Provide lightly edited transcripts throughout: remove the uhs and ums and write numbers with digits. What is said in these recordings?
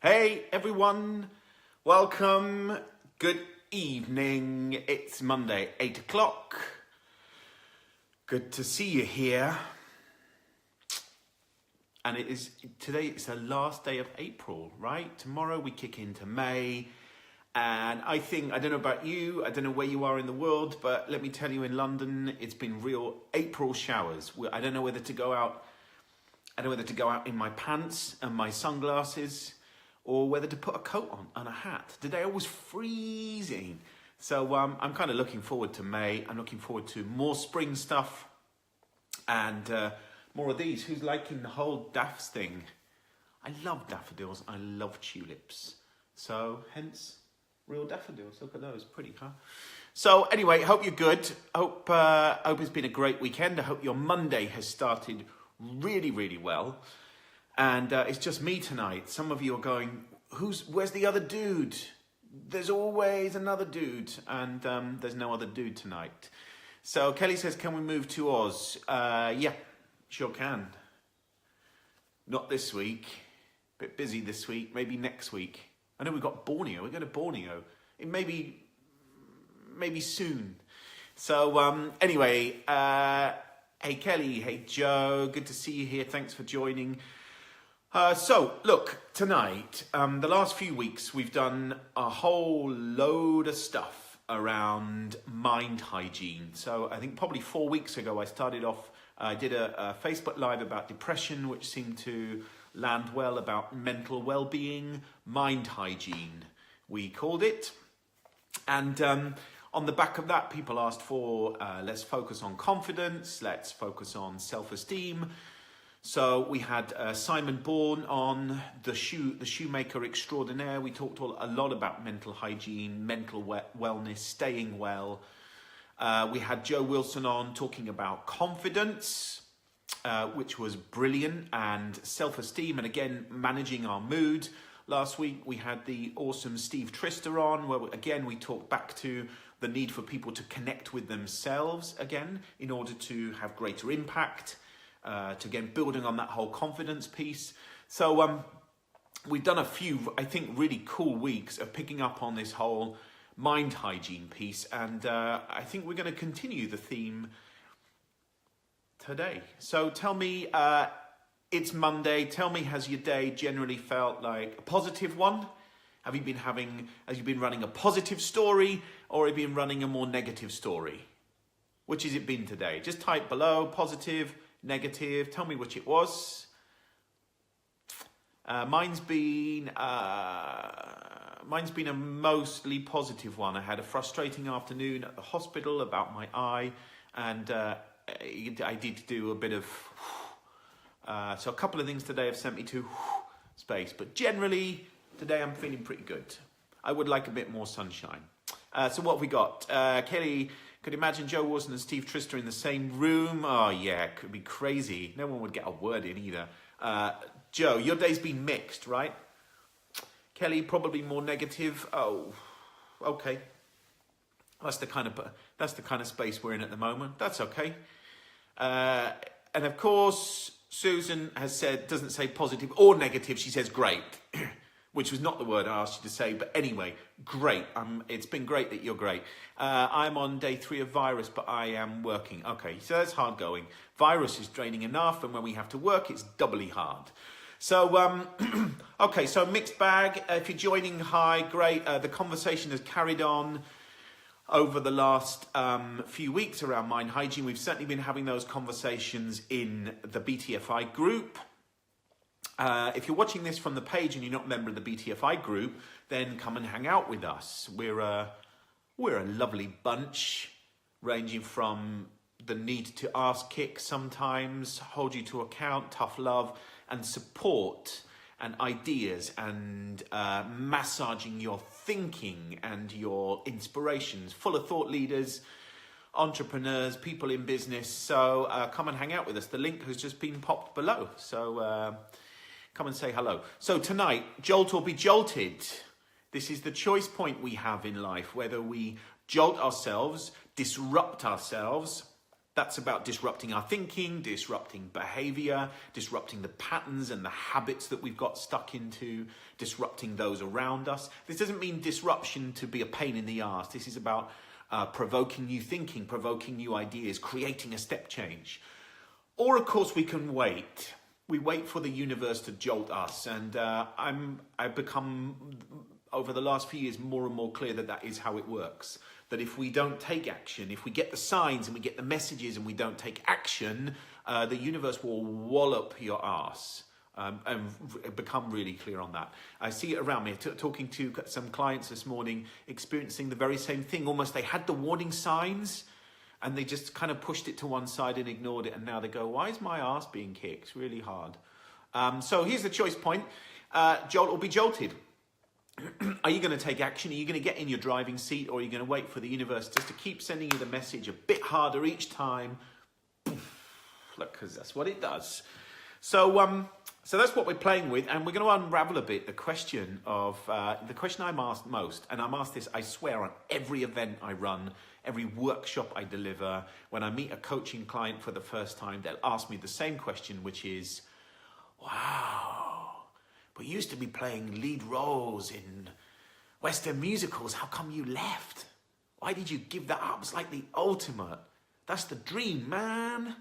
Hey everyone, welcome, good evening. It's Monday, 8 o'clock. Good to see you here. And today it's the last day of April, right? Tomorrow we kick into May. And I don't know about you, I don't know where you are in the world, but let me tell you, in London, it's been real April showers. I don't know whether to go out. I don't know whether to go out in my pants and my sunglasses, or whether to put a coat on and a hat. Today I was freezing. So I'm kind of looking forward to May. I'm looking forward to more spring stuff and more of these. Who's liking the whole daffs thing? I love daffodils. I love tulips. So hence, real daffodils. Look at those. Pretty, huh? So anyway, hope you're good. Hope it's been a great weekend. I hope your Monday has started really, really well. And it's just me tonight. Some of you are going, where's the other dude? There's always another dude. And there's no other dude tonight. So Kelly says, can we move to Oz? Yeah, sure can. Not this week. Bit busy this week. Maybe next week. I know we've got Borneo. We're going to Borneo. It maybe soon. So anyway, hey Kelly, hey Joe. Good to see you here. Thanks for joining. So, look, tonight, the last few weeks, we've done a whole load of stuff around mind hygiene. So I think probably 4 weeks ago, I did a Facebook Live about depression, which seemed to land well, about mental well-being, mind hygiene, we called it. And on the back of that, people asked for, let's focus on confidence, let's focus on self-esteem. So we had Simon Bourne on, the shoemaker extraordinaire. We talked a lot about mental hygiene, mental wellness, staying well. We had Joe Wilson on talking about confidence, which was brilliant, and self-esteem, and again, managing our mood. Last week, we had the awesome Steve Trister on, where again, we talked back to the need for people to connect with themselves again in order to have greater impact. To again, building on that whole confidence piece. So we've done a few, I think, really cool weeks of picking up on this whole mind hygiene piece. And I think we're going to continue the theme today. So tell me, it's Monday. Tell me, has your day generally felt like a positive one? Have you been running a positive story, or have you been running a more negative story? Which has it been today? Just type below, positive, negative. Tell me which it was. Mine's been a mostly positive one. I had a frustrating afternoon at the hospital about my eye, and I did do a bit of. So a couple of things today have sent me to space, but generally today I'm feeling pretty good. I would like a bit more sunshine. So what have we got? Kelly. Could imagine Joe Wilson and Steve Trister in the same room. Oh yeah, it could be crazy. No one would get a word in either. Joe, your day's been mixed, right? Kelly, probably more negative. Oh, okay. That's the kind of space we're in at the moment. That's okay. And of course, Susan has said, doesn't say positive or negative. She says great. Which was not the word I asked you to say, but anyway, great. It's been great that you're great. I'm on day 3 of virus, but I am working. Okay, so that's hard going. Virus is draining enough, and when we have to work, it's doubly hard. So, okay, so mixed bag. If you're joining, hi, great. The conversation has carried on over the last few weeks around mind hygiene. We've certainly been having those conversations in the BTFI group. If you're watching this from the page and you're not a member of the BTFI group, then come and hang out with us. We're a lovely bunch, ranging from the need to ask kick sometimes, hold you to account, tough love, and support, and ideas, and massaging your thinking and your inspirations. Full of thought leaders, entrepreneurs, people in business. So come and hang out with us. The link has just been popped below. So come and say hello. So tonight, jolt or be jolted. This is the choice point we have in life, whether we jolt ourselves, disrupt ourselves, That's about disrupting our thinking, disrupting behavior, disrupting the patterns and the habits that we've got stuck into, disrupting those around us. This doesn't mean disruption to be a pain in the arse. This is about provoking new thinking, provoking new ideas, creating a step change. Or, of course, we can wait. We wait for the universe to jolt us. And I've become, over the last few years, more and more clear that that is how it works. That if we don't take action, if we get the signs and we get the messages and we don't take action, the universe will wallop your ass. And become really clear on that. I see it around me, talking to some clients this morning, experiencing the very same thing. Almost they had the warning signs and they just kind of pushed it to one side and ignored it. And now they go, why is my ass being kicked really hard? So here's the choice point. Jolt or be jolted. Are you going to take action? Are you going to get in your driving seat, or are you going to wait for the universe just to keep sending you the message a bit harder each time? Look, because that's what it does. So that's what we're playing with, and we're going to unravel a bit the question of the question I'm asked most, and I'm asked this, I swear, on every event I run, every workshop I deliver. When I meet a coaching client for the first time, they'll ask me the same question, which is, wow, we used to be playing lead roles in Western musicals. How come you left? Why did you give that up? It's like the ultimate. That's the dream, man.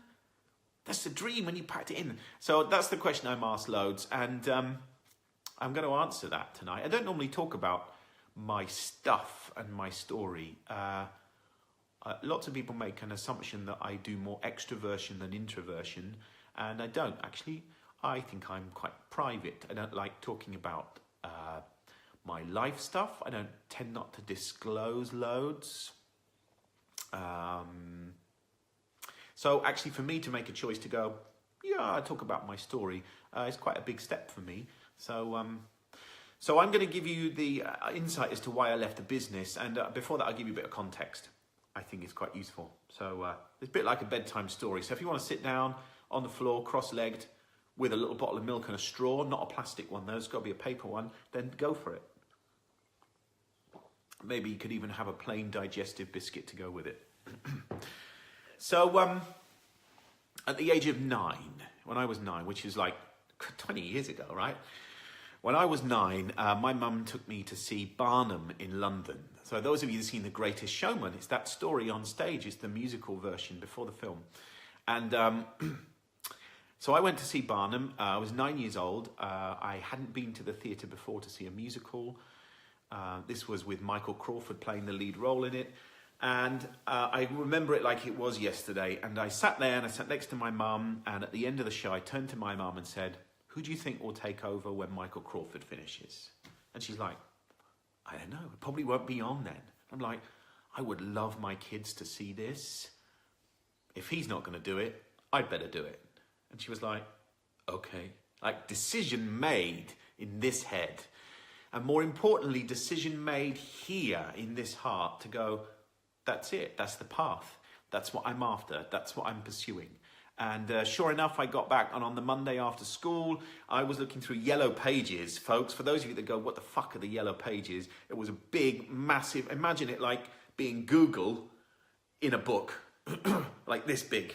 That's the dream when you packed it in. So that's the question I'm asked loads, and I'm going to answer that tonight. I don't normally talk about my stuff and my story. Lots of people make an assumption that I do more extroversion than introversion, and I don't actually. I think I'm quite private. I don't like talking about my life stuff. I don't tend not to disclose loads. So actually for me to make a choice to go, yeah, I talk about my story, is quite a big step for me. So I'm going to give you the insight as to why I left the business. And before that, I'll give you a bit of context. I think it's quite useful. So it's a bit like a bedtime story. So if you want to sit down on the floor, cross-legged, with a little bottle of milk and a straw, not a plastic one though, it's got to be a paper one, then go for it. Maybe you could even have a plain digestive biscuit to go with it. So, at the age of 9, when I was 9, which is like 20 years ago, right? When I was 9, my mum took me to see Barnum in London. So those of you who've seen The Greatest Showman, it's that story on stage. It's the musical version before the film. And so I went to see Barnum. I was 9 years old. I hadn't been to the theatre before to see a musical. This was with Michael Crawford playing the lead role in it. And I remember it like it was yesterday. And I sat there and I sat next to my mum. And at the end of the show, I turned to my mum and said, who do you think will take over when Michael Crawford finishes? And she's like, I don't know. It probably won't be on then. I'm like, I would love my kids to see this. If he's not going to do it, I'd better do it. And she was like, okay. Like, decision made in this head. And more importantly, decision made here in this heart to go, that's it. That's the path. That's what I'm after. That's what I'm pursuing. And sure enough, I got back, and on the Monday after school, I was looking through Yellow Pages, folks. For those of you that go, what the fuck are the Yellow Pages? It was a big, massive, imagine it like being Google in a book, like this big.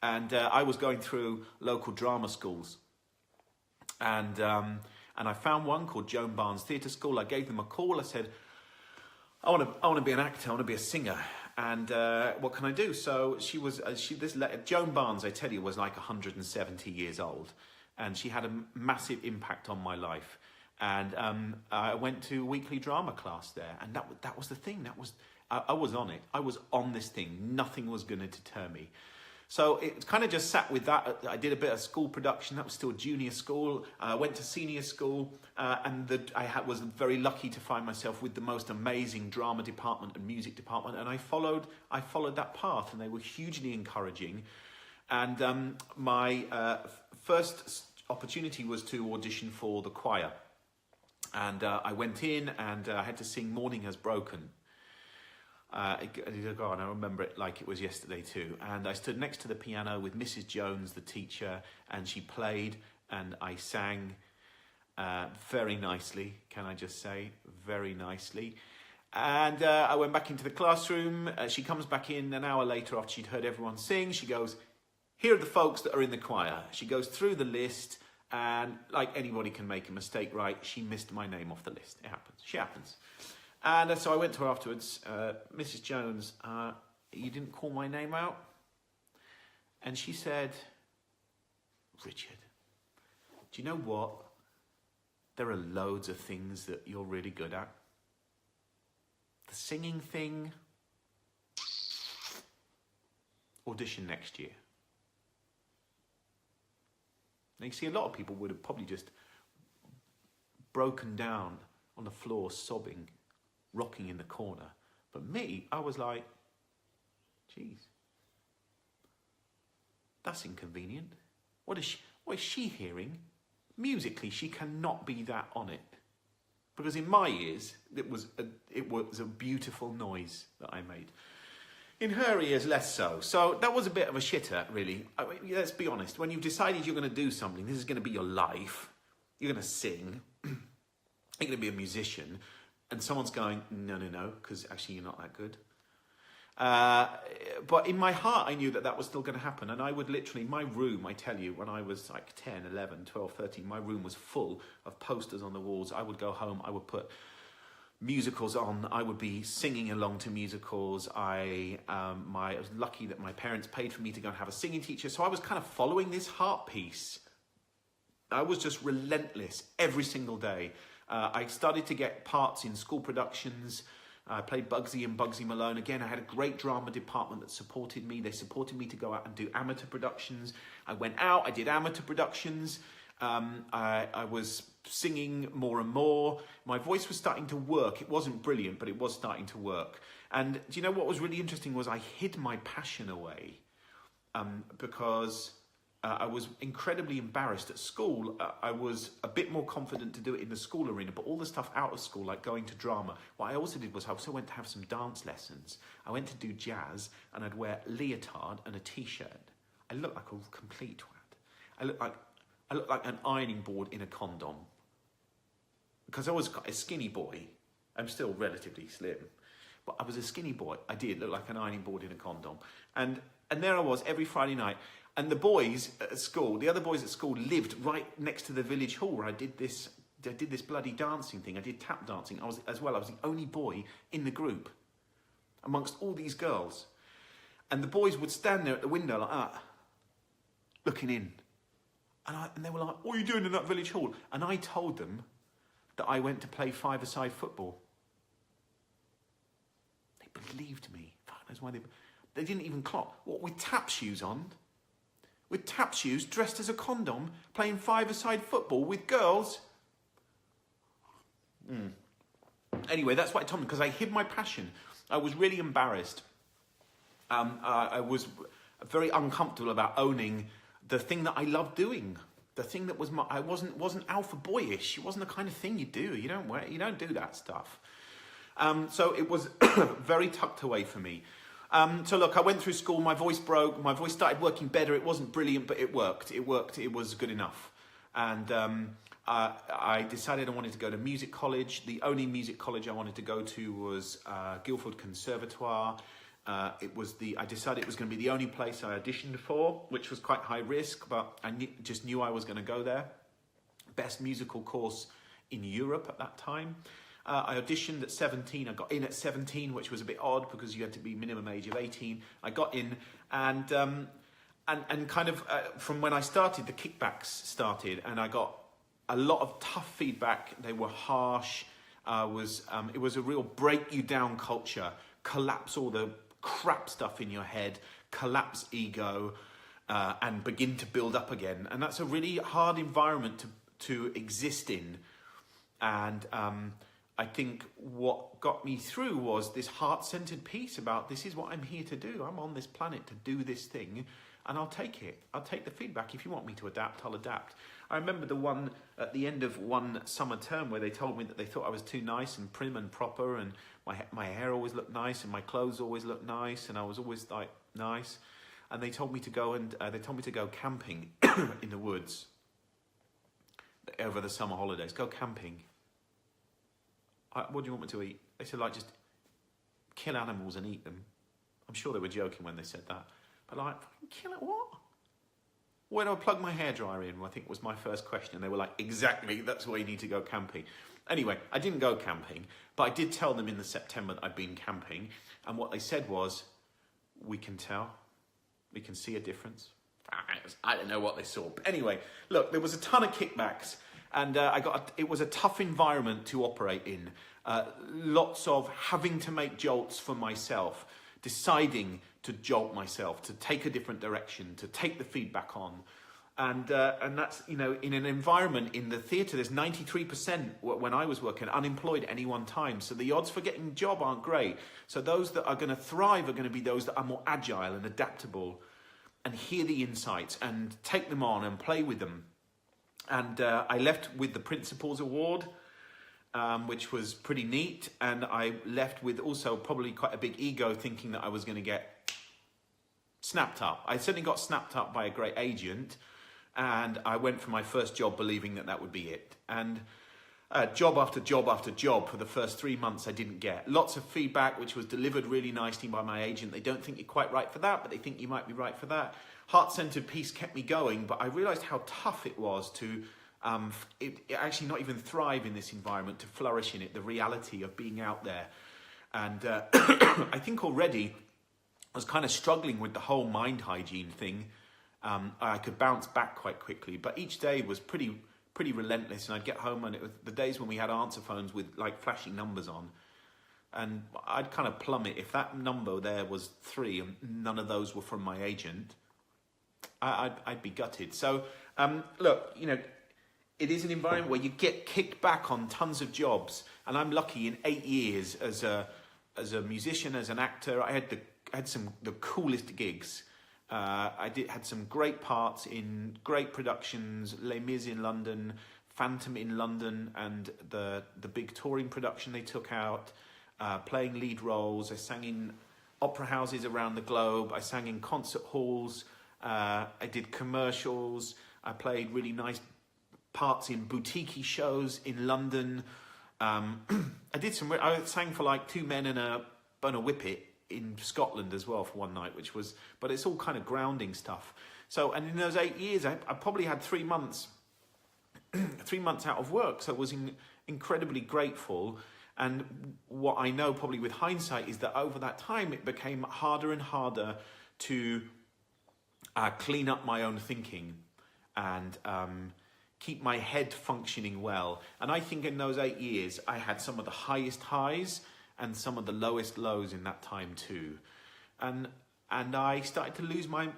And I was going through local drama schools. And I found one called Joan Barnes Theatre School. I gave them a call. I said, I want to be an actor. I want to be a singer. And what can I do? So Joan Barnes, I tell you, was like 170 years old. And she had a massive impact on my life. And I went to weekly drama class there. And that was the thing. I was on it. I was on this thing. Nothing was going to deter me. So it kind of just sat with that. I did a bit of school production. That was still junior school. I went to senior school, and was very lucky to find myself with the most amazing drama department and music department. And I followed that path, and they were hugely encouraging. And my first opportunity was to audition for the choir. And I went in, and I had to sing "Morning Has Broken." I remember it like it was yesterday too. And I stood next to the piano with Mrs. Jones, the teacher, and she played, and I sang very nicely, can I just say, very nicely. And I went back into the classroom. She comes back in an hour later after she'd heard everyone sing. She goes, here are the folks that are in the choir. She goes through the list, and like anybody can make a mistake, right? She missed my name off the list. It happens. She happens. And so I went to her afterwards, Mrs. Jones, you didn't call my name out? And she said, Richard, do you know what? There are loads of things that you're really good at. The singing thing, audition next year. Now you see, a lot of people would have probably just broken down on the floor, sobbing, rocking in the corner. But me, I was like, geez, that's inconvenient. What is she hearing? Musically, she cannot be that on it. Because in my ears, it was a beautiful noise that I made. In her ears, less so. So that was a bit of a shitter, really. I mean, let's be honest. When you've decided you're going to do something, this is going to be your life, you're going to sing, you're going to be a musician, and someone's going, no, because actually you're not that good. But in my heart, I knew that was still going to happen. And I would literally, my room, I tell you, when I was like 10, 11, 12, 13, my room was full of posters on the walls. I would go home, I would put musicals on. I would be singing along to musicals. I was lucky that my parents paid for me to go and have a singing teacher. So I was kind of following this heart piece. I was just relentless every single day. I started to get parts in school productions. I played Bugsy and Bugsy Malone. Again, I had a great drama department that supported me. They supported me to go out and do amateur productions. I went out, I did amateur productions. I was singing more and more. My voice was starting to work. It wasn't brilliant, but it was starting to work. And do you know what was really interesting was I hid my passion away because I was incredibly embarrassed at school. I was a bit more confident to do it in the school arena, but all the stuff out of school, like going to drama, what I also did was I also went to have some dance lessons. I went to do jazz, and I'd wear a leotard and a t-shirt. I looked like a complete twat. I looked like an ironing board in a condom. Because I was a skinny boy. I'm still relatively slim. But I was a skinny boy. I did look like an ironing board in a condom. And there I was every Friday night. And the boys at school, the other boys at school lived right next to the village hall where I did this bloody dancing thing. I did tap dancing. I was the only boy in the group amongst all these girls. And the boys would stand there at the window like that, looking in. And they were like, what are you doing in that village hall? And I told them that I went to play five-a-side football. They believed me. That's why they didn't even clock. What, with tap shoes on? With tap shoes, dressed as a condom, playing five-a-side football with girls? Anyway, that's what I told them, because I hid my passion. I was really embarrassed. I was very uncomfortable about owning the thing that I loved doing. The thing that was I wasn't alpha boyish. It wasn't the kind of thing you do. You don't do that stuff. So it was very tucked away for me. So look, I went through school, my voice broke, my voice started working better. It wasn't brilliant, but it worked. It was good enough. And I decided I wanted to go to music college. The only music college I wanted to go to was Guildford Conservatoire. I decided it was going to be the only place I auditioned for, which was quite high risk, but I just knew I was going to go there. Best musical course in Europe at that time. I auditioned at 17. I got in at 17, which was a bit odd because you had to be minimum age of 18. I got in, and kind of from when I started, the kickbacks started, and I got a lot of tough feedback. They were harsh. It was a real break you down culture, collapse all the crap stuff in your head, collapse ego, and begin to build up again. And that's a really hard environment to exist in. And I think what got me through was this heart-centered piece about this is what I'm here to do. I'm on this planet to do this thing, and I'll take it. I'll take the feedback. If you want me to adapt, I'll adapt. I remember the one at the end of one summer term where they told me that they thought I was too nice and prim and proper, and my hair always looked nice and my clothes always looked nice, and I was always like nice. And they told me to go camping in the woods over the summer holidays. Go camping. What do you want me to eat? They said, like, just kill animals and eat them. I'm sure they were joking when they said that. But like, kill it, what? Where do I plug my hairdryer in? I think was my first question. And they were like, exactly, that's where you need to go camping. Anyway, I didn't go camping, but I did tell them in the September that I'd been camping. And what they said was, we can tell. We can see a difference. I don't know what they saw. But anyway, look, there was a ton of kickbacks. And it was a tough environment to operate in. Lots of having to make jolts for myself, deciding to jolt myself, to take a different direction, to take the feedback on. And that's, you know, in an environment in the theatre, there's 93% when I was working unemployed at any one time. So the odds for getting a job aren't great. So those that are going to thrive are going to be those that are more agile and adaptable and hear the insights and take them on and play with them. And I left with the Principal's Award, which was pretty neat. And I left with also probably quite a big ego, thinking that I was going to get snapped up. I certainly got snapped up by a great agent. And I went for my first job believing that that would be it. And job after job after job for the first 3 months I didn't get. Lots of feedback, which was delivered really nicely by my agent. They don't think you're quite right for that, but they think you might be right for that. Heart-centered peace kept me going, but I realized how tough it was to actually not even thrive in this environment, to flourish in it, the reality of being out there. And I think already I was kind of struggling with the whole mind hygiene thing. I could bounce back quite quickly, but each day was pretty relentless. And I'd get home, and it was the days when we had answer phones with like flashing numbers on, and I'd kind of plummet. If that number there was 3 and none of those were from my agent, I'd be gutted. So look, you know, it is an environment where you get kicked back on tons of jobs, and I'm lucky in 8 years as a musician, as an actor, I had some the coolest gigs. Had some great parts in great productions, Les Mis in London, Phantom in London, and the big touring production they took out, playing lead roles. I sang in opera houses around the globe. I sang in concert halls. I did commercials. I played really nice parts in boutique shows in London. I sang for like 2 men and a whippet in Scotland as well for one night, but it's all kind of grounding stuff. So, and in those 8 years, I probably had 3 months, 3 months out of work. So I was incredibly grateful. And what I know probably with hindsight is that over that time, it became harder and harder to clean up my own thinking and keep my head functioning well. And I think in those 8 years, I had some of the highest highs and some of the lowest lows in that time too. And I started to lose my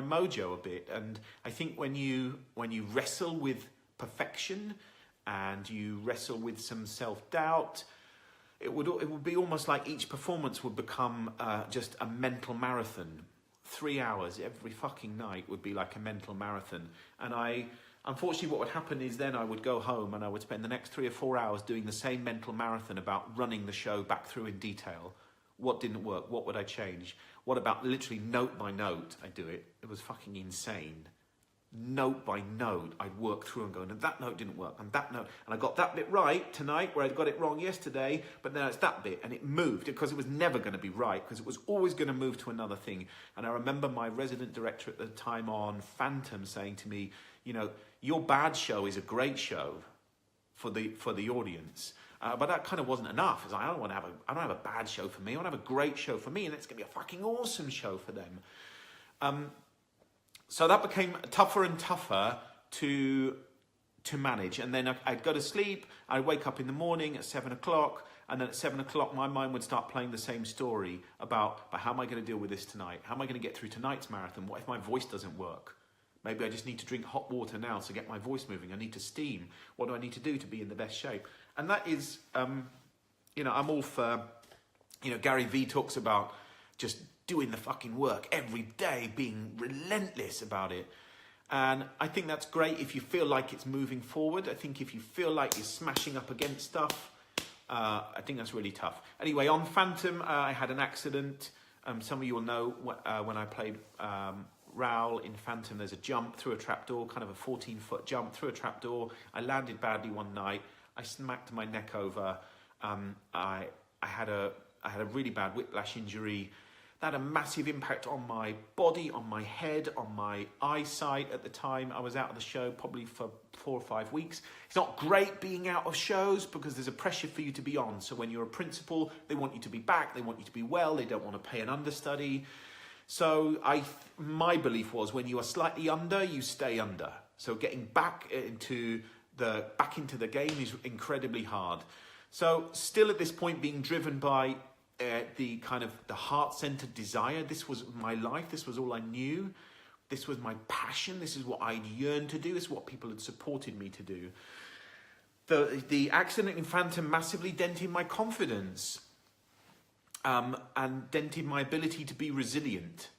mojo a bit. And I think when you wrestle with perfection and you wrestle with some self-doubt, it would be almost like each performance would become just a mental marathon. 3 hours every fucking night would be like a mental marathon. And unfortunately, what would happen is then I would go home and I would spend the next 3 or 4 hours doing the same mental marathon about running the show back through in detail. What didn't work? What would I change? What about literally note by note? I do it. It was fucking insane. Note by note, I'd work through and go, and that note didn't work, and that note, and I got that bit right tonight where I'd got it wrong yesterday, but now it's that bit, and it moved because it was never going to be right, because it was always going to move to another thing. And I remember my resident director at the time on Phantom saying to me, you know, your bad show is a great show for the audience, but that kind of wasn't enough. It's like, I don't have a bad show for me. I want to have a great show for me, and it's going to be a fucking awesome show for them. So that became tougher and tougher to manage. And then I'd go to sleep. I'd wake up in the morning at 7 o'clock. And then at 7 o'clock, my mind would start playing the same story about, but how am I going to deal with this tonight? How am I going to get through tonight's marathon? What if my voice doesn't work? Maybe I just need to drink hot water now to get my voice moving. I need to steam. What do I need to do to be in the best shape? And that is, you know, I'm all for, you know, Gary Vee talks about just doing the fucking work every day, being relentless about it. And I think that's great if you feel like it's moving forward. I think if you feel like you're smashing up against stuff, I think that's really tough. Anyway, on Phantom, I had an accident. Some of you will know when I played Raoul in Phantom, there's a jump through a trapdoor, kind of a 14-foot jump through a trapdoor. I landed badly one night. I smacked my neck over. I had a I had a really bad whiplash injury. That had a massive impact on my body, on my head, on my eyesight at the time. I was out of the show probably for 4 or 5 weeks. It's not great being out of shows because there's a pressure for you to be on. So when you're a principal, they want you to be back, they want you to be well, they don't want to pay an understudy. So my belief was when you are slightly under, you stay under. So getting back into the game is incredibly hard. So still at this point being driven by the kind of the heart-centered desire. This was my life. This was all I knew. This was my passion. This is what I yearned to do. This is what people had supported me to do. The accident in Phantom massively dented my confidence and dented my ability to be resilient.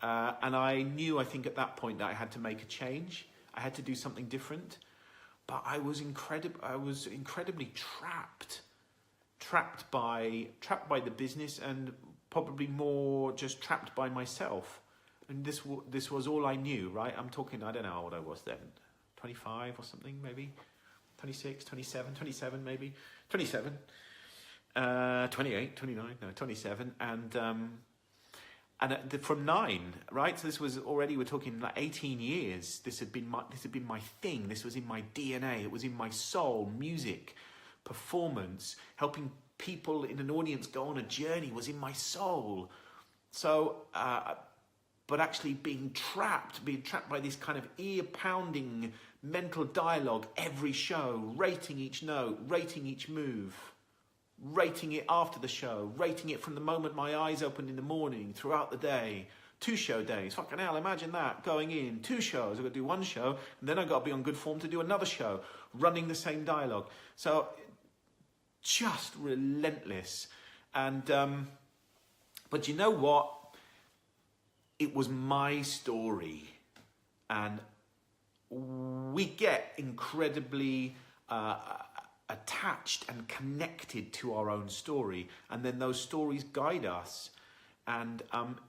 And I knew, I think at that point, that I had to make a change. I had to do something different. But I was incredibly trapped by the business, and probably more just trapped by myself. And this was all I knew, right? I'm talking, I don't know how old I was then, 25 or something, maybe 26, 27 maybe, 27, 28, 29, no, 27, and from 9, right? So this was already, we're talking like 18 years. This had been my thing. This was in my DNA. It was in my soul. Music, performance, helping people in an audience go on a journey was in my soul. So, but actually being trapped by this kind of ear-pounding mental dialogue every show, rating each note, rating each move, rating it after the show, rating it from the moment my eyes opened in the morning, throughout the day, 2 show days. Fucking hell, imagine that, going in, 2 shows. I've got to do 1 show, and then I've got to be on good form to do another show, running the same dialogue. So, just relentless. And, but you know what? It was my story. And we get incredibly attached and connected to our own story, and then those stories guide us. And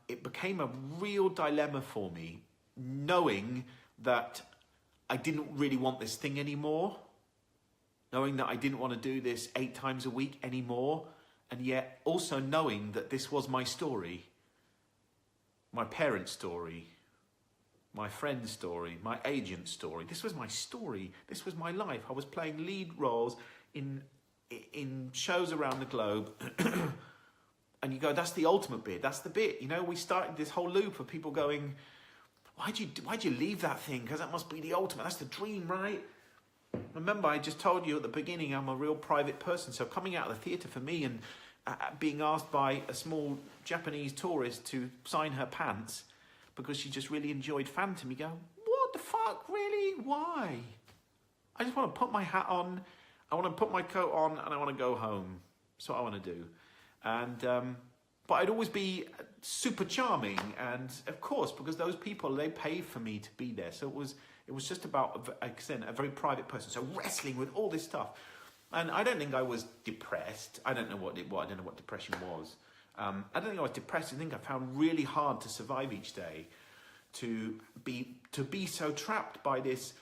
it became a real dilemma for me, knowing that I didn't really want this thing anymore, knowing that I didn't want to do this 8 times a week anymore, and yet also knowing that this was my story, my parents' story, my friend's story, my agent's story. This was my story. This was my life. I was playing lead roles in shows around the globe. And you go, that's the ultimate bit. That's the bit. You know, we started this whole loop of people going, why'd you leave that thing? Because that must be the ultimate. That's the dream, right? Remember, I just told you at the beginning, I'm a real private person. So coming out of the theatre for me and being asked by a small Japanese tourist to sign her pants because she just really enjoyed Phantom, you go, what the fuck, really? Why? I just want to put my hat on, I want to put my coat on, and I want to go home. That's what I want to do. And but I'd always be super charming, and of course, because those people, they paid for me to be there. So it was just about, again, a very private person. So wrestling with all this stuff. And I don't think I was depressed. I don't know what depression was. I don't think I was depressed. I think I found really hard to survive each day, to be so trapped by this,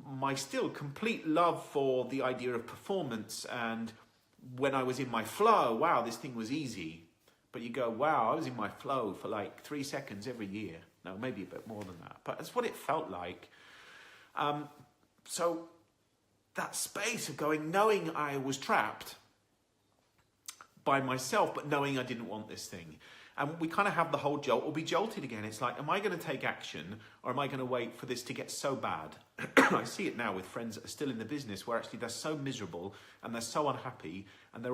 my still complete love for the idea of performance. And when I was in my flow, wow, this thing was easy. But you go, wow, I was in my flow for like 3 seconds every year. No, maybe a bit more than that. But that's what it felt like. So that space of going, knowing I was trapped by myself, but knowing I didn't want this thing. And we kind of have the whole jolt or be jolted again. It's like, am I going to take action, or am I going to wait for this to get so bad? I see it now with friends that are still in the business, where actually they're so miserable and they're so unhappy, and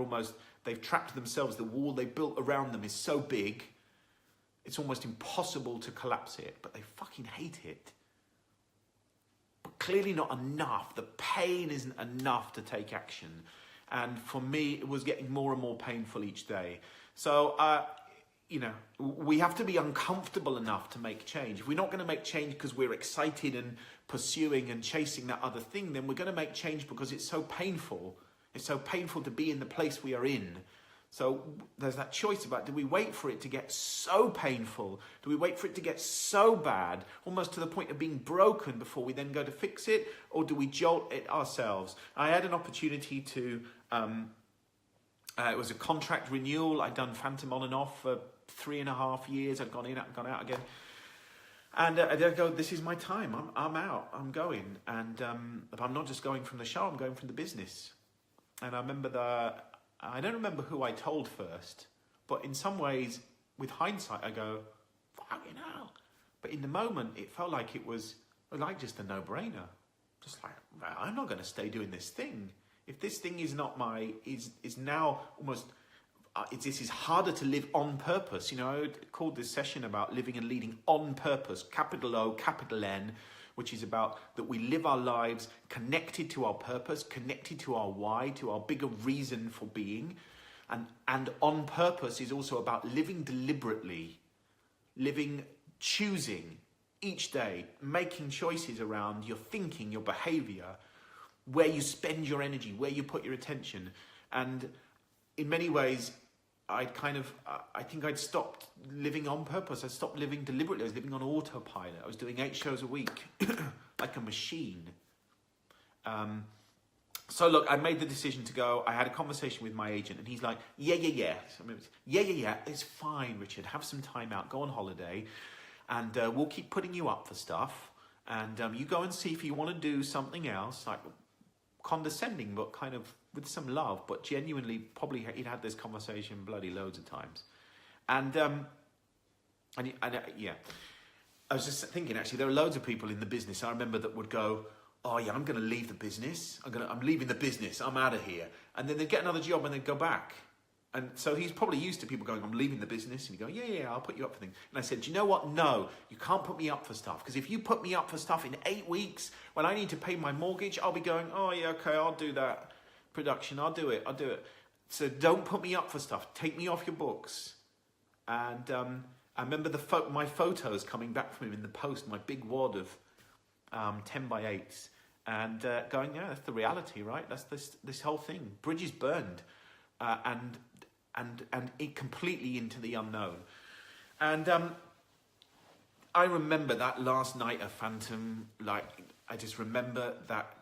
they've trapped themselves. The wall they built around them is so big, it's almost impossible to collapse it, but they fucking hate it. But clearly not enough. The pain isn't enough to take action. And for me, it was getting more and more painful each day. So, you know, we have to be uncomfortable enough to make change. If we're not going to make change because we're excited and pursuing and chasing that other thing, then we're going to make change because it's so painful. It's so painful to be in the place we are in. So there's that choice about, do we wait for it to get so painful? Do we wait for it to get so bad, almost to the point of being broken before we then go to fix it? Or do we jolt it ourselves? I had an opportunity to It was a contract renewal. I'd done Phantom on and off for 3.5 years. I'd gone in, gone out again. And I go, this is my time. I'm out. I'm going. And I'm not just going from the show. I'm going from the business. And I remember I don't remember who I told first, but in some ways, with hindsight, I go, fucking hell. But in the moment, it felt like it was like just a no-brainer. Just like, I'm not going to stay doing this thing. If this thing is not is now almost, this is harder to live on purpose. You know, I called this session about living and leading on purpose, capital O, capital N, which is about that we live our lives connected to our purpose, connected to our why, to our bigger reason for being. And on purpose is also about living deliberately, choosing each day, making choices around your thinking, your behavior, where you spend your energy, where you put your attention. And in many ways, I think I'd stopped living on purpose. I stopped living deliberately. I was living on autopilot. I was doing 8 shows a week, like a machine. So look, I made the decision to go. I had a conversation with my agent and he's like, yeah. It's fine, Richard. Have some time out. Go on holiday and we'll keep putting you up for stuff. And you go and see if you want to do something else, like condescending, but kind of with some love, but genuinely, probably he'd had this conversation bloody loads of times. And yeah, I was just thinking, actually, there are loads of people in the business I remember that would go, oh yeah, I'm going to leave the business. I'm leaving the business. I'm out of here. And then they'd get another job and they'd go back. And so he's probably used to people going, I'm leaving the business. And you go, yeah, I'll put you up for things. And I said, do you know what? No, you can't put me up for stuff. Because if you put me up for stuff in 8 weeks, when I need to pay my mortgage, I'll be going, oh yeah, okay, I'll do that production. I'll do it. So don't put me up for stuff. Take me off your books. And I remember my photos coming back from him in the post, my big wad of 10 by 8s. And going, yeah, that's the reality, right? That's this whole thing. Bridges burned. And it completely into the unknown. And I remember that last night of Phantom, like, I just remember that,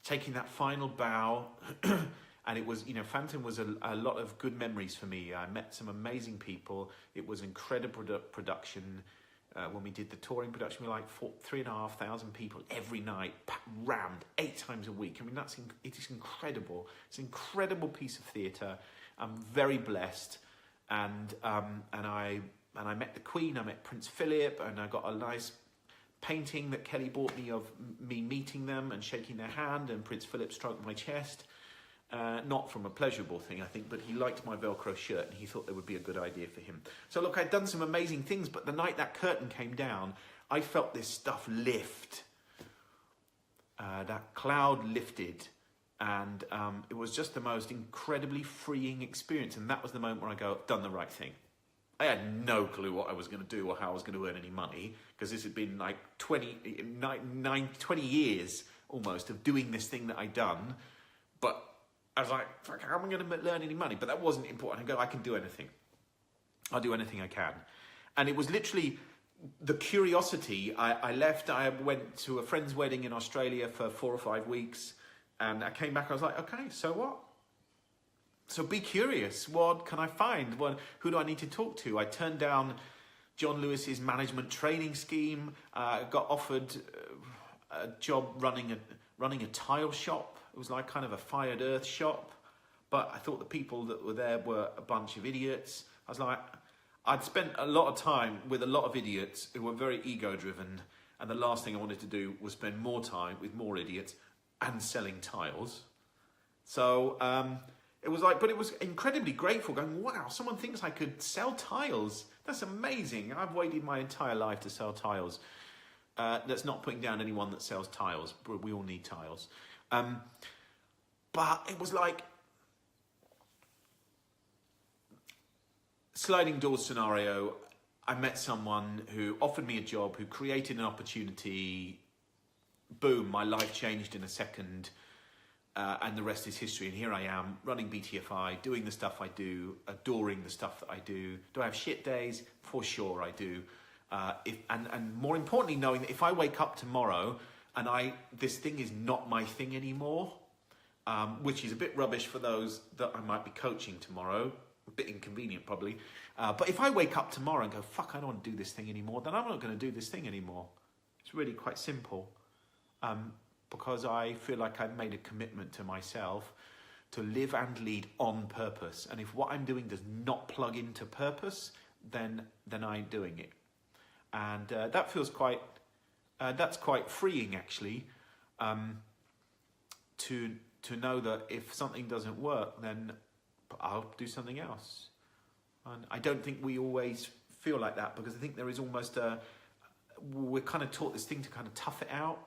taking that final bow, and it was, Phantom was a lot of good memories for me. I met some amazing people. It was incredible production. When we did the touring production, we were like 3,500 people every night, rammed 8 times a week. I mean, it is incredible. It's an incredible piece of theatre. I'm very blessed, and I met the Queen. I met Prince Philip, and I got a nice painting that Kelly bought me of me meeting them and shaking their hand, and Prince Philip stroked my chest. Not from a pleasurable thing, I think, but he liked my Velcro shirt and he thought that would be a good idea for him. So look, I'd done some amazing things, but the night that curtain came down, I felt this stuff lift. That cloud lifted, and it was just the most incredibly freeing experience. And that was the moment where I go, I've done the right thing. I had no clue what I was going to do or how I was going to earn any money, because this had been like 20 years almost of doing this thing that I'd done. But I was like, fuck, how am I going to learn any money? But that wasn't important. I go, I can do anything. I'll do anything I can. And it was literally the curiosity. I left, I went to a friend's wedding in Australia for 4 or 5 weeks. And I came back, I was like, okay, so what? So be curious. What can I find? Who do I need to talk to? I turned down John Lewis's management training scheme. Got offered a job running a tile shop. It was like kind of a fired earth shop, but I thought the people that were there were a bunch of idiots. I was like, I'd spent a lot of time with a lot of idiots who were very ego-driven, and the last thing I wanted to do was spend more time with more idiots and selling tiles. So it was like, but it was incredibly grateful, going, wow, someone thinks I could sell tiles. That's amazing. I've waited my entire life to sell tiles. That's not putting down anyone that sells tiles. We all need tiles. But it was like sliding doors scenario. I met someone who offered me a job, who created an opportunity. Boom, my life changed in a second, and the rest is history. And here I am running BTFI, doing the stuff I do, adoring the stuff that I do. Do I have shit days? For sure I do. And more importantly, knowing that if I wake up tomorrow and this thing is not my thing anymore, which is a bit rubbish for those that I might be coaching tomorrow. A bit inconvenient probably. But if I wake up tomorrow and go, fuck, I don't want to do this thing anymore, then I'm not going to do this thing anymore. It's really quite simple. Because I feel like I've made a commitment to myself to live and lead on purpose. And if what I'm doing does not plug into purpose, then I ain't doing it. And that feels quite, that's quite freeing actually, to know that if something doesn't work, then I'll do something else. And I don't think we always feel like that, because I think there is almost we're kind of taught this thing to kind of tough it out,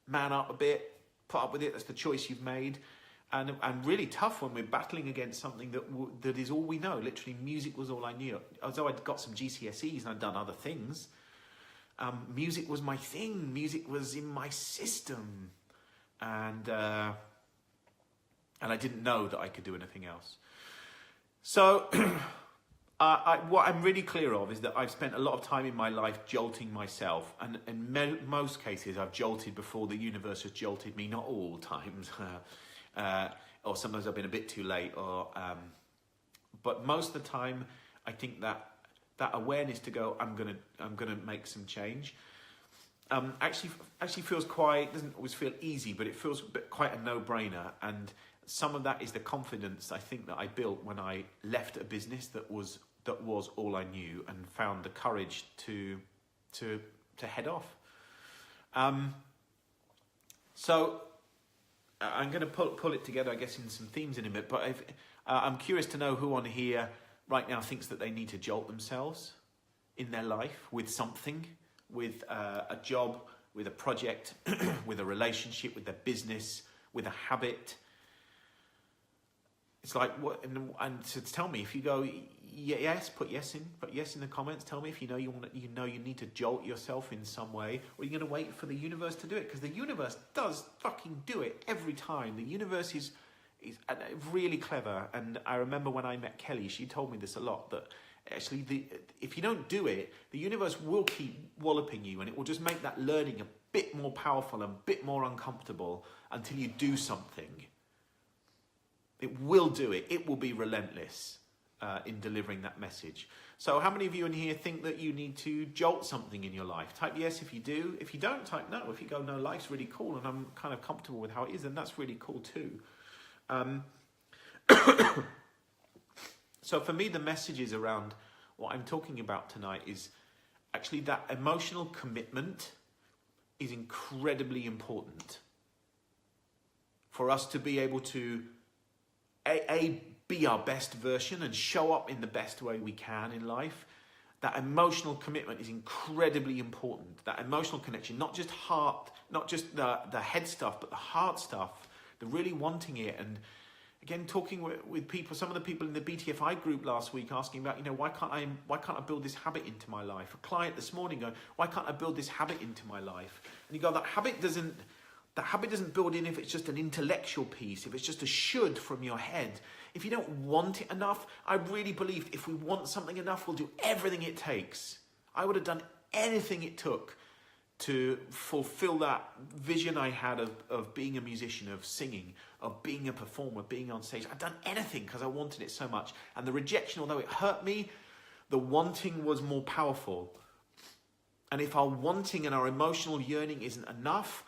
man up a bit, put up with it, that's the choice you've made. And really tough when we're battling against something that is all we know. Literally, music was all I knew. Although I'd got some GCSEs and I'd done other things, music was my thing. Music was in my system. And I didn't know that I could do anything else. So what I'm really clear of is that I've spent a lot of time in my life jolting myself. And in most cases, I've jolted before the universe has jolted me. Not all times. Or sometimes I've been a bit too late. But most of the time, I think that awareness to go, I'm gonna make some change. Actually feels quite, doesn't always feel easy, but it feels quite a no-brainer. And some of that is the confidence I think that I built when I left a business that was all I knew, and found the courage to head off. So I'm going to pull it together, I guess, in some themes in a bit. But I'm curious to know who on here right now thinks that they need to jolt themselves in their life with something, with a job, with a project, with a relationship, with their business, with a habit. It's like, what? And so tell me if you go yes, put yes in the comments. Tell me if you know you need to jolt yourself in some way, or you're going to wait for the universe to do it, because the universe does fucking do it every time. The universe is really clever. And I remember when I met Kelly, she told me this a lot, that actually if you don't do it, the universe will keep walloping you, and it will just make that learning a bit more powerful and a bit more uncomfortable until you do something. It will do it. It will be relentless in delivering that message. So how many of you in here think that you need to jolt something in your life? Type yes if you do. If you don't, type no. If you go, no, life's really cool and I'm kind of comfortable with how it is, then that's really cool too. So for me, the messages around what I'm talking about tonight is actually that emotional commitment is incredibly important for us to be able to be our best version and show up in the best way we can in life. That emotional commitment is incredibly important. That emotional connection, not just heart, not just the head stuff, but the heart stuff, the really wanting it. And again, talking with people, some of the people in the BTFI group last week asking about, why can't I build this habit into my life? A client this morning going, why can't I build this habit into my life? And you go, that habit doesn't build in if it's just an intellectual piece, if it's just a should from your head. If you don't want it enough, I really believe if we want something enough, we'll do everything it takes. I would have done anything it took to fulfill that vision I had of being a musician, of singing, of being a performer, being on stage. I've done anything because I wanted it so much. And the rejection, although it hurt me, the wanting was more powerful. And if our wanting and our emotional yearning isn't enough,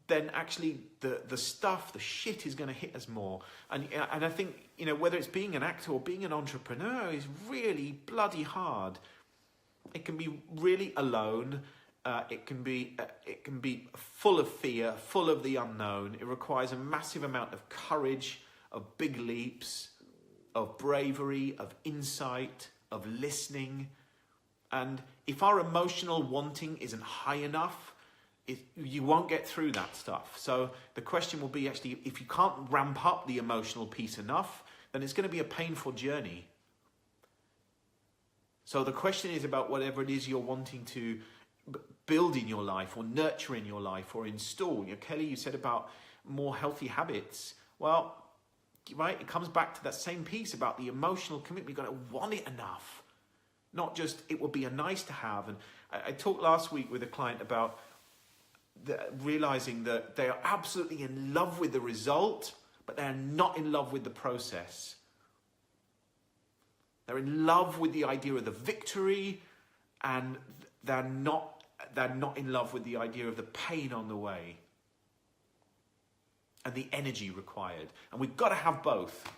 then actually the shit is going to hit us more. And I think, whether it's being an actor or being an entrepreneur is really bloody hard. It can be really alone. It can be full of fear, full of the unknown. It requires a massive amount of courage, of big leaps, of bravery, of insight, of listening. And if our emotional wanting isn't high enough, you won't get through that stuff. So the question will be, actually, if you can't ramp up the emotional piece enough, then it's going to be a painful journey. So the question is about whatever it is you're wanting to build in your life, or nurture in your life, or install. Kelly, you said about more healthy habits. Well, right, it comes back to that same piece about the emotional commitment. You've got to want it enough. Not just, it would be a nice to have. And I talked last week with a client about realizing that they are absolutely in love with the result, but they are not in love with the process. They're in love with the idea of the victory, and they're not in love with the idea of the pain on the way and the energy required. And we've got to have both,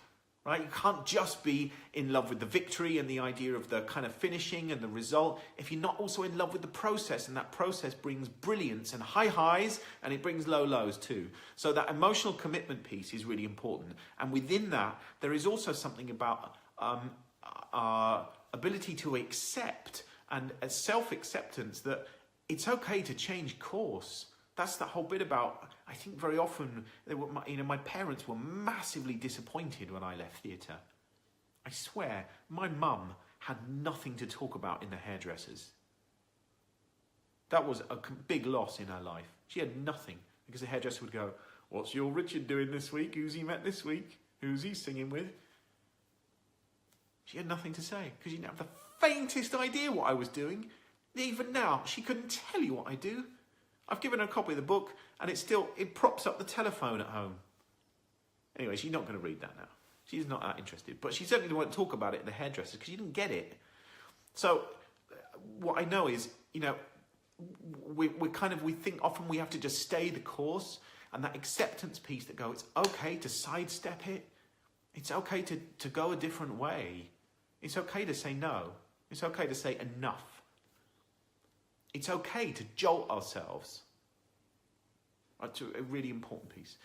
right? You can't just be in love with the victory and the idea of the kind of finishing and the result if you're not also in love with the process, and that process brings brilliance and high highs, and it brings low lows too. So that emotional commitment piece is really important. And within that, there is also something about our ability to accept and self-acceptance that it's okay to change course. That's the whole bit about, I think very often, my parents were massively disappointed when I left theatre. I swear, my mum had nothing to talk about in the hairdressers. That was a big loss in her life. She had nothing, because the hairdresser would go, "What's your Richard doing this week? Who's he met this week? Who's he singing with?" She had nothing to say, because she didn't have the faintest idea what I was doing. Even now, she couldn't tell you what I do. I've given her a copy of the book, and it props up the telephone at home. Anyway, she's not going to read that now. She's not that interested. But she certainly won't talk about it in the hairdresser, because she didn't get it. So what I know is, we think often we have to just stay the course, and that acceptance piece that it's okay to sidestep it. It's okay to go a different way. It's okay to say no. It's okay to say enough. It's okay to jolt ourselves. That's a really important piece.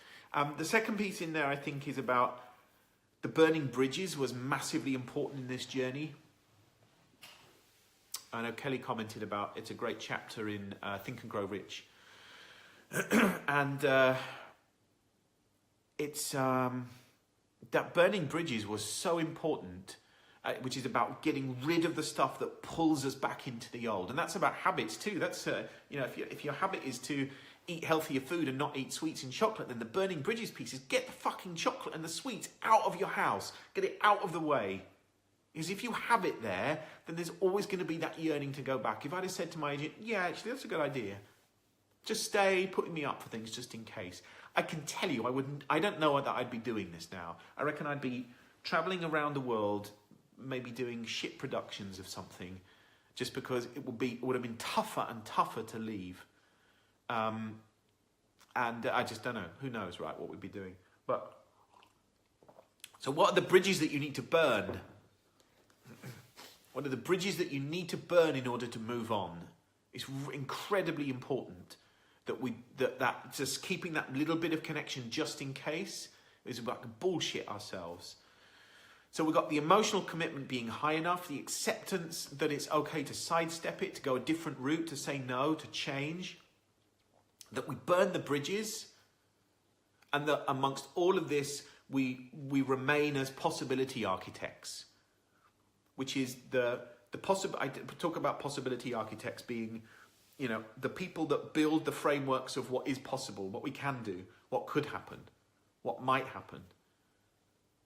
The second piece in there, I think, is about the burning bridges was massively important in this journey. I know Kelly commented about it's a great chapter in Think and Grow Rich. And it's that burning bridges was so important. Which is about getting rid of the stuff that pulls us back into the old. And that's about habits too. That's, if your habit is to eat healthier food and not eat sweets and chocolate, then the burning bridges piece is get the fucking chocolate and the sweets out of your house. Get it out of the way. Because if you have it there, then there's always going to be that yearning to go back. If I'd have said to my agent, yeah, actually, that's a good idea. Just stay putting me up for things just in case. I can tell you, I don't know that I'd be doing this now. I reckon I'd be traveling around the world, maybe doing shit productions of something, just because it would have been tougher and tougher to leave. And I just don't know. Who knows, right, what we'd be doing. But so what are the bridges that you need to burn? What are the bridges that you need to burn in order to move on? It's incredibly important that just keeping that little bit of connection just in case is about bullshit ourselves. So we've got the emotional commitment being high enough, the acceptance that it's okay to sidestep it, to go a different route, to say no, to change, that we burn the bridges, and that amongst all of this, we remain as possibility architects, which is I talk about possibility architects being, the people that build the frameworks of what is possible, what we can do, what could happen, what might happen,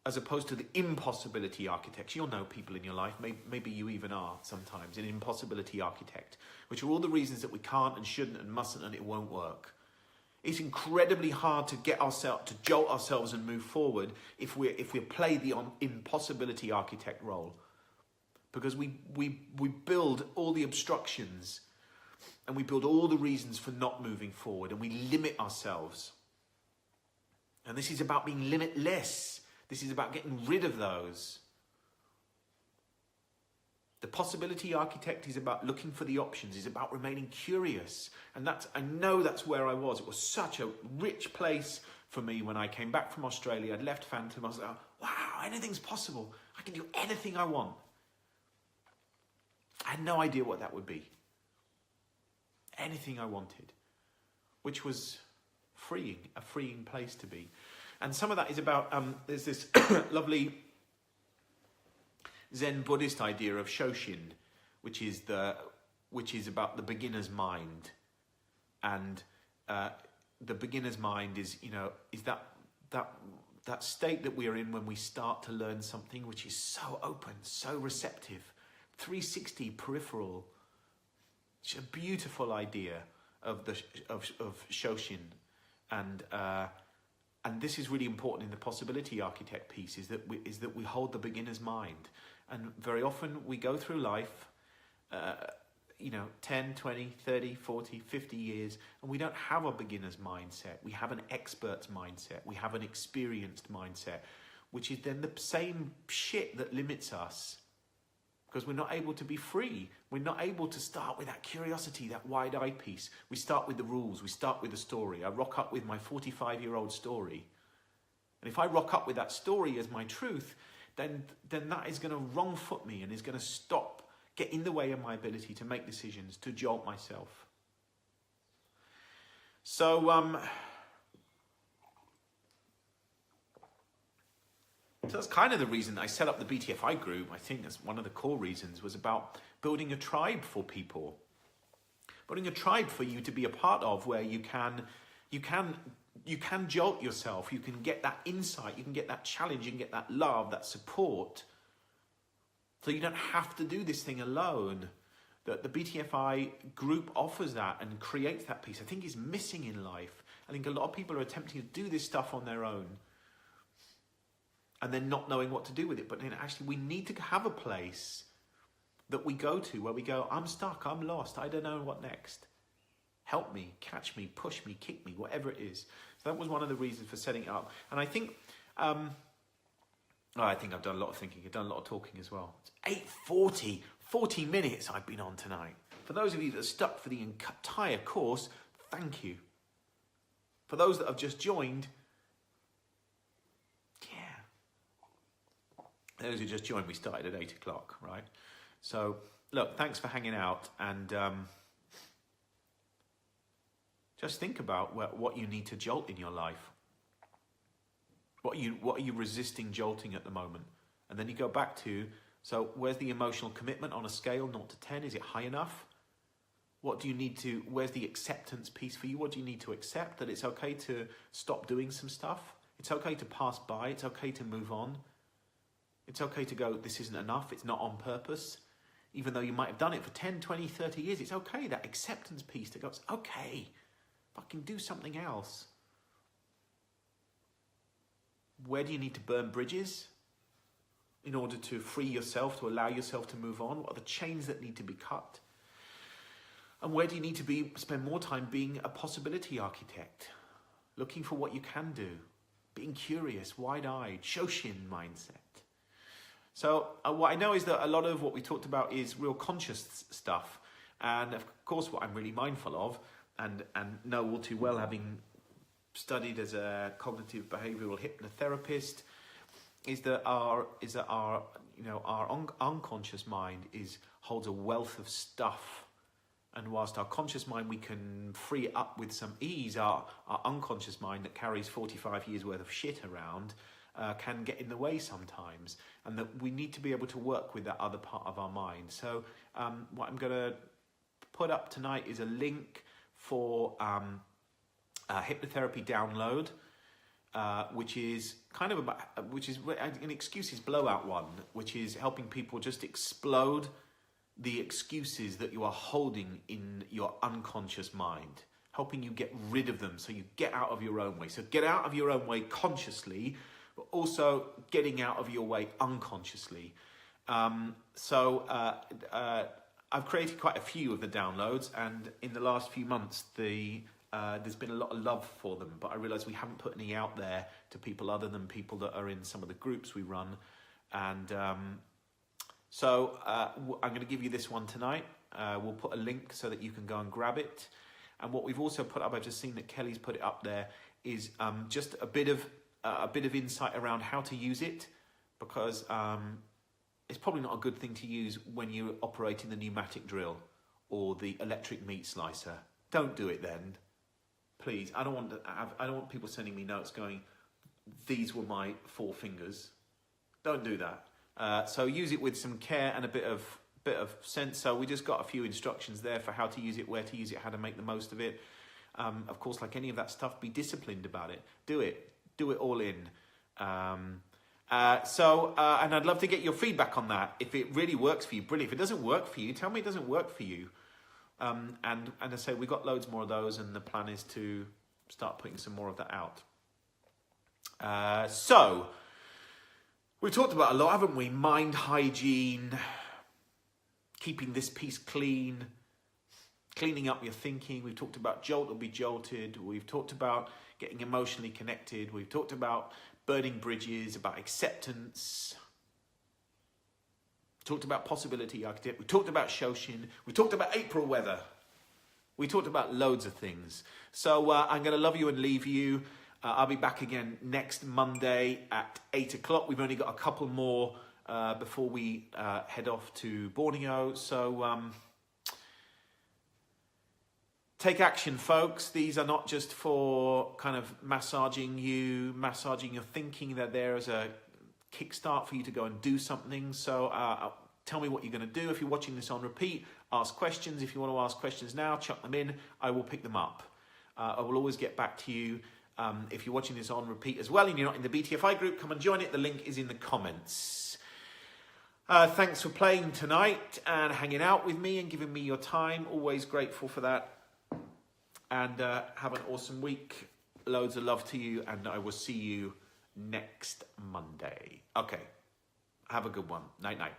as opposed to the impossibility architects. You'll know people in your life, maybe you even are sometimes, an impossibility architect, which are all the reasons that we can't and shouldn't and mustn't and it won't work. It's incredibly hard to to jolt ourselves and move forward if we play the impossibility architect role. Because we build all the obstructions and we build all the reasons for not moving forward, and we limit ourselves. And this is about being limitless. This is about getting rid of those. The possibility architect is about looking for the options. It's about remaining curious. And I know that's where I was. It was such a rich place for me when I came back from Australia. I'd left Phantom. I was like, wow, anything's possible. I can do anything I want. I had no idea what that would be. Anything I wanted. Which was freeing, a freeing place to be. And some of that is about, there's this lovely Zen Buddhist idea of Shoshin, which is about the beginner's mind. And the beginner's mind is that state that we are in when we start to learn something, which is so open, so receptive, 360 peripheral. It's a beautiful idea of Shoshin, and this is really important in the possibility architect piece, is that we hold the beginner's mind, and very often we go through life, 10, 20, 30, 40, 50 years, and we don't have a beginner's mindset. We have an expert's mindset. We have an experienced mindset, which is then the same shit that limits us, because we're not able to be free. We're not able to start with that curiosity, that wide-eyed piece. We start with the rules. We start with the story. I rock up with my 45-year-old story. And if I rock up with that story as my truth, then that is going to wrong foot me and is going to get in the way of my ability to make decisions, to jolt myself. So that's kind of the reason I set up the BTFI group. I think that's one of the core reasons, was about building a tribe for people. Building a tribe for you to be a part of, where you can jolt yourself, you can get that insight, you can get that challenge, you can get that love, that support. So you don't have to do this thing alone. The BTFI group offers that and creates that piece. I think is missing in life. I think a lot of people are attempting to do this stuff on their own, and then not knowing what to do with it. But then actually we need to have a place that we go to where we go, I'm stuck, I'm lost, I don't know what next. Help me, catch me, push me, kick me, whatever it is. So that was one of the reasons for setting it up. And I think, I've done a lot of thinking, I've done a lot of talking as well. It's 8:40, 40 minutes I've been on tonight. For those of you that are stuck for the entire course, thank you. For those that have just joined, those who just joined, we started at 8 o'clock, right? So, look, thanks for hanging out, and just think about what you need to jolt in your life. What are you resisting jolting at the moment? And then you go back to, so where's the emotional commitment on a scale, 0 to 10? Is it high enough? Where's the acceptance piece for you? What do you need to accept? That it's okay to stop doing some stuff. It's okay to pass by. It's okay to move on. It's okay to go, this isn't enough, it's not on purpose. Even though you might have done it for 10, 20, 30 years, it's okay, that acceptance piece that goes, okay, fucking do something else. Where do you need to burn bridges in order to free yourself, to allow yourself to move on? What are the chains that need to be cut? And where do you need to spend more time being a possibility architect? Looking for what you can do, being curious, wide-eyed, Shoshin mindset. So what I know is that a lot of what we talked about is real conscious stuff. And of course, what I'm really mindful of, and know all too well, having studied as a cognitive behavioral hypnotherapist, is that our unconscious mind holds a wealth of stuff. And whilst our conscious mind, we can free it up with some ease, our unconscious mind that carries 45 years worth of shit around can get in the way sometimes, and that we need to be able to work with that other part of our mind. So what I'm going to put up tonight is a link for a hypnotherapy download, which is an excuses blowout one, which is helping people just explode the excuses that you are holding in your unconscious mind, helping you get rid of them so you get out of your own way. So get out of your own way consciously, but also getting out of your way unconsciously. I've created quite a few of the downloads, and in the last few months, there's been a lot of love for them, but I realise we haven't put any out there to people other than people that are in some of the groups we run. And I'm going to give you this one tonight. We'll put a link so that you can go and grab it. And what we've also put up, I've just seen that Kelly's put it up there, is just a bit of insight around how to use it, because it's probably not a good thing to use when you're operating the pneumatic drill or the electric meat slicer. Don't do it then, please. I don't want people sending me notes going, these were my 4 fingers. Don't do that. So use it with some care and a bit of sense. So we just got a few instructions there for how to use it, where to use it, how to make the most of it. Of course, like any of that stuff, be disciplined about it. Do it all in. And I'd love to get your feedback on that. If it really works for you, brilliant. If it doesn't work for you, tell me it doesn't work for you. And I say, we've got loads more of those, and the plan is to start putting some more of that out. So, we've talked about a lot, haven't we? Mind hygiene, keeping this piece clean, cleaning up your thinking. We've talked about Jolt or be jolted. We've talked about getting emotionally connected. We've talked about burning bridges, about acceptance. We talked about possibility architect. We talked about Shoshin. We talked about April weather. We talked about loads of things. So I'm going to love you and leave you. I'll be back again next Monday at 8 o'clock. We've only got a couple more before we head off to Borneo. So take action, folks. These are not just for kind of massaging you, massaging your thinking. They're there as a kickstart for you to go and do something. So tell me what you're going to do. If you're watching this on repeat, ask questions. If you want to ask questions now, chuck them in. I will pick them up. I will always get back to you. If you're watching this on repeat as well and you're not in the BTFI group, come and join it. The link is in the comments. Thanks for playing tonight and hanging out with me and giving me your time. Always grateful for that. And have an awesome week. Loads of love to you, and I will see you next Monday. Okay. Have a good one. Night, night.